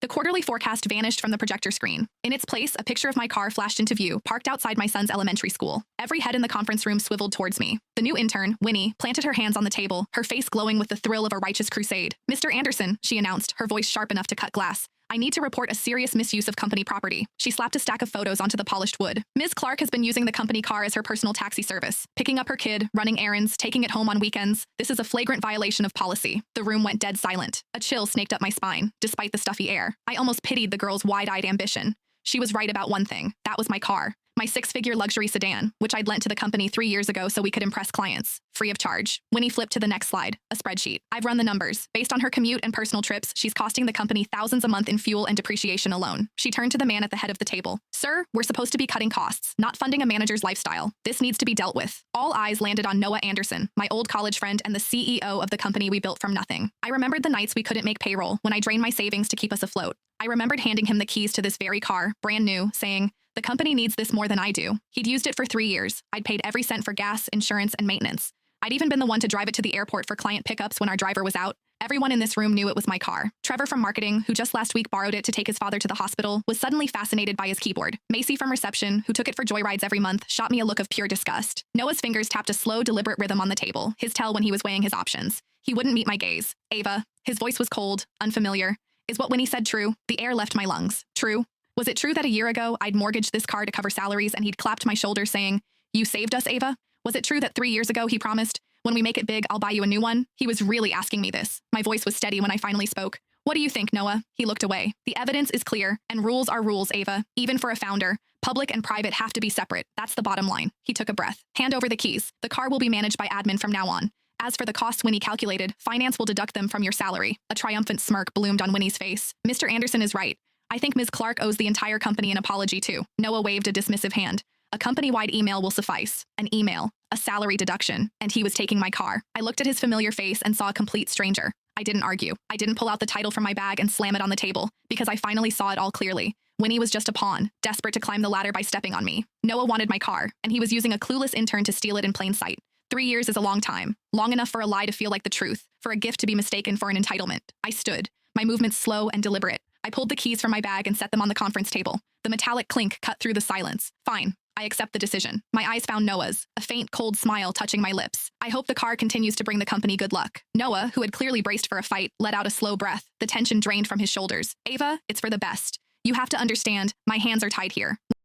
The quarterly forecast vanished from the projector screen. In its place, a picture of my car flashed into view, parked outside my son's elementary school. Every head in the conference room swiveled towards me. The new intern, Winnie, planted her hands on the table, her face glowing with the thrill of a righteous crusade. "Mr. Anderson," she announced, her voice sharp enough to cut glass. "I need to report a serious misuse of company property." She slapped a stack of photos onto the polished wood. "Ms. Clark has been using the company car as her personal taxi service, picking up her kid, running errands, taking it home on weekends. This is a flagrant violation of policy." The room went dead silent. A chill snaked up my spine, despite the stuffy air. I almost pitied the girl's wide-eyed ambition. She was right about one thing. That was my car. My six-figure luxury sedan, which I'd lent to the company 3 years ago so we could impress clients, free of charge. Winnie flipped to the next slide, a spreadsheet. "I've run the numbers. Based on her commute and personal trips, she's costing the company thousands a month in fuel and depreciation alone." She turned to the man at the head of the table. "Sir, we're supposed to be cutting costs, not funding a manager's lifestyle. This needs to be dealt with." All eyes landed on Noah Anderson, my old college friend and the CEO of the company we built from nothing. I remembered the nights we couldn't make payroll, when I drained my savings to keep us afloat. I remembered handing him the keys to this very car, brand new, saying, "The company needs this more than I do." He'd used it for 3 years. I'd paid every cent for gas, insurance, and maintenance. I'd even been the one to drive it to the airport for client pickups when our driver was out. Everyone in this room knew it was my car. Trevor from marketing, who just last week borrowed it to take his father to the hospital, was suddenly fascinated by his keyboard. Macy from reception, who took it for joyrides every month, shot me a look of pure disgust. Noah's fingers tapped a slow, deliberate rhythm on the table, his tell when he was weighing his options. He wouldn't meet my gaze. "Ava," his voice was cold, unfamiliar. "Is what Winnie said true?" The air left my lungs. True? Was it true that a year ago I'd mortgaged this car to cover salaries and he'd clapped my shoulder saying, "You saved us, Ava"? Was it true that 3 years ago he promised, "When we make it big, I'll buy you a new one"? He was really asking me this. My voice was steady when I finally spoke. "What do you think, Noah?" He looked away. "The evidence is clear, and rules are rules, Ava. Even for a founder, public and private have to be separate. That's the bottom line." He took a breath. "Hand over the keys. The car will be managed by admin from now on. As for the costs Winnie calculated, finance will deduct them from your salary." A triumphant smirk bloomed on Winnie's face. "Mr. Anderson is right. I think Ms. Clark owes the entire company an apology too." Noah waved a dismissive hand. "A company-wide email will suffice. An email, a salary deduction, and he was taking my car." I looked at his familiar face and saw a complete stranger. I didn't argue. I didn't pull out the title from my bag and slam it on the table, because I finally saw it all clearly. Winnie was just a pawn, desperate to climb the ladder by stepping on me. Noah wanted my car, and he was using a clueless intern to steal it in plain sight. 3 years is a long time, long enough for a lie to feel like the truth, for a gift to be mistaken for an entitlement. I stood, my movements slow and deliberate. I pulled the keys from my bag and set them on the conference table. The metallic clink cut through the silence. "Fine. I accept the decision." My eyes found Noah's, a faint, cold smile touching my lips. "I hope the car continues to bring the company good luck." Noah, who had clearly braced for a fight, let out a slow breath. The tension drained from his shoulders. "Ava, it's for the best. You have to understand, my hands are tied here."